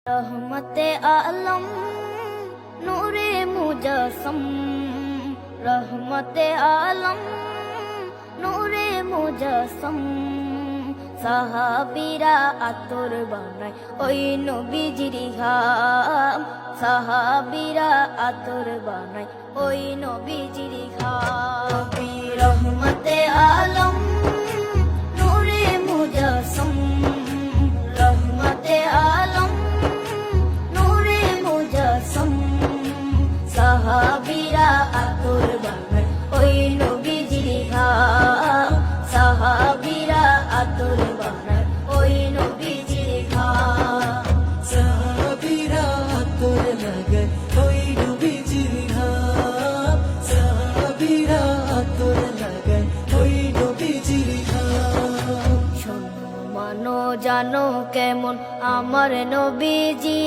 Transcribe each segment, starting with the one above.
रहमते आलम नूरे मुजस्सम, रहमते आलम नूरे मुजस्सम। সাহাবীরা আতর বানায় ওই নবীজির ঘাম, সাহাবীরা আতর বানায় ওই নবীজির ঘাম। রহমতে আলম নূরে মুজস্সম, রহমতে আলম নূরে মুজস্সম। সাহাবীরা আতর বানায় ওই নবীজির ঘাম, সাহাবীরা আতর বানায় ওই নবীজির ঘাম। সাহাবীরা আতর লাগায় ওই নবীজির ঘাম, সাহাবীরা আতর লাগায় ওই নবীজির ঘাম। শোনো মানো জানো কেমন আমার নবীজি,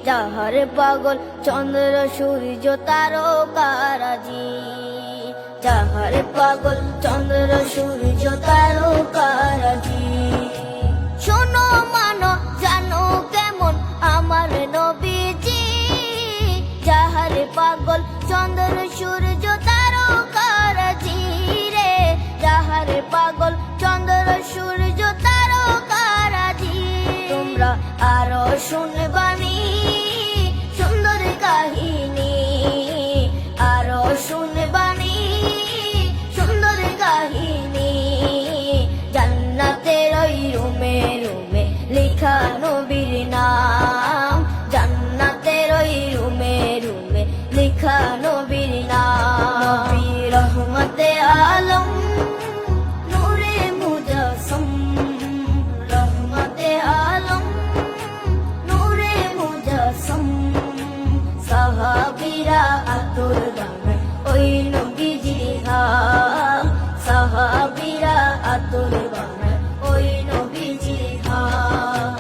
যাহার পাগল চন্দ্র সূর্য তারকারাজি, যাহার পাগল চন্দ্র সূর্য তারকারাজি। শোনো মানো জানো কেমন আমার নবীজি, যাহার পাগল চন্দ্র সূর্য তারকারাজি রে, যাহার পাগল চন্দ্র সূর্য তারকারাজি। তোমরা আরো শুনবানি সুন্দর কাহিনী, আরো শুনবানি সুন্দর কাহিনী। জান্নাতের ওই রুমে রুমে লেখা নবীর নাম, জান্নাতের ওই রুমে রুমে লেখা নবীর নাম। নবী রহমতে আলম নূরে মুজস্সম, রহমতে আলম নূরে মুজস্সম। সাহাবীরা আতর বানায় ওই নবীজির ঘাম, সাহাবীরা আতর বানায় ওই নবীজির ঘাম।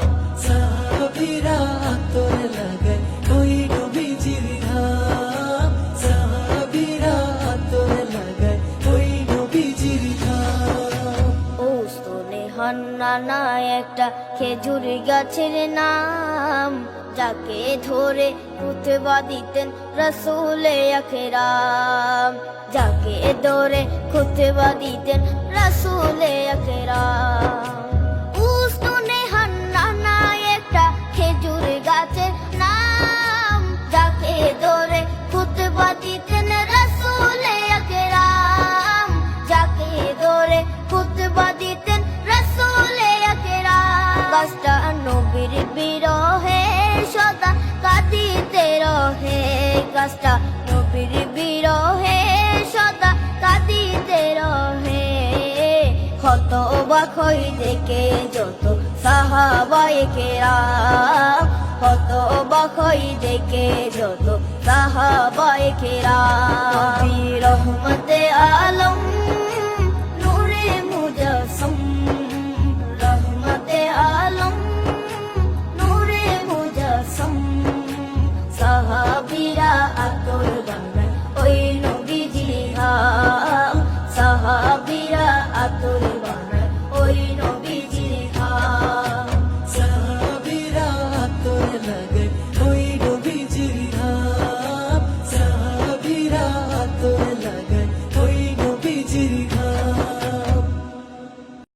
সাহাবীরা আতর লাগায় ওই নবীজির ঘাম, সাহাবীরা আতর লাগায় ওই নবীজির ঘাম। ওস্তনে হান্নানা একটা খেজুর গাছের নাম, যাকে ধরে খুতবা দিতেন রাসূলে আকরাম, যাকে ধরে খুতবা দিতেন রাসূলে আকরাম। উস্তনে হান্নানা একটা খেজুর গাছের নাম, যাকে ধরে খুতবা দিতেন রাসূলে আকরাম, যাকে ধরে খুতবা দিতেন রাসূলে আকরাম। গাছটা নবীর বিরহে সদা কাঁদিতে রহে, গাছটা নবীর বিরহে সদা কাঁদিতে রহে। ক্ষত বাখই দেখে যত সাহাবায়ে কেরাম, ক্ষত বাখই দেখে যত সাহাবায়ে কেরাম। নবী রহমতে আলম